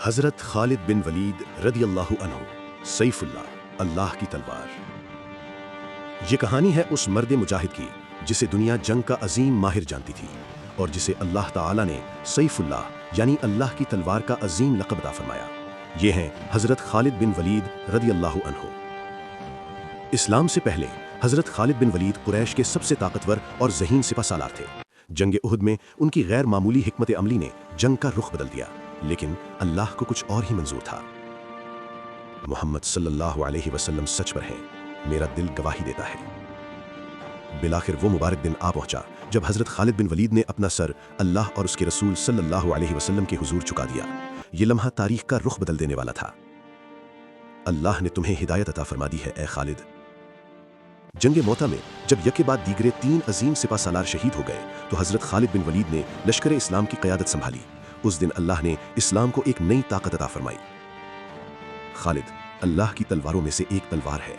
حضرت خالد بن ولید رضی اللہ عنہ، سیف اللہ، اللہ کی تلوار۔ یہ کہانی ہے اس مرد مجاہد کی جسے دنیا جنگ کا عظیم ماہر جانتی تھی اور جسے اللہ تعالیٰ نے سیف اللہ یعنی اللہ کی تلوار کا عظیم لقب عطا فرمایا۔ یہ ہیں حضرت خالد بن ولید رضی اللہ عنہ۔ اسلام سے پہلے حضرت خالد بن ولید قریش کے سب سے طاقتور اور ذہین سپہ سالار تھے۔ جنگ احد میں ان کی غیر معمولی حکمت عملی نے جنگ کا رخ بدل دیا، لیکن اللہ کو کچھ اور ہی منظور تھا۔ محمد صلی اللہ علیہ وسلم سچ پر ہیں، میرا دل گواہی دیتا ہے۔ بالآخر وہ مبارک دن آ پہنچا جب حضرت خالد بن ولید نے اپنا سر اللہ اور اس کے رسول صلی اللہ علیہ وسلم کے حضور جھکا دیا۔ یہ لمحہ تاریخ کا رخ بدل دینے والا تھا۔ اللہ نے تمہیں ہدایت عطا فرما دی ہے اے خالد۔ جنگ موتا میں جب یک کے بعد دیگرے 3 عظیم سپہ سالار شہید ہو گئے تو حضرت خالد بن ولید نے لشکر اسلام کی قیادت سنبھالی۔ اس دن اللہ نے اسلام کو ایک نئی طاقت عطا فرمائی۔ خالد اللہ کی تلواروں میں سے ایک تلوار ہے۔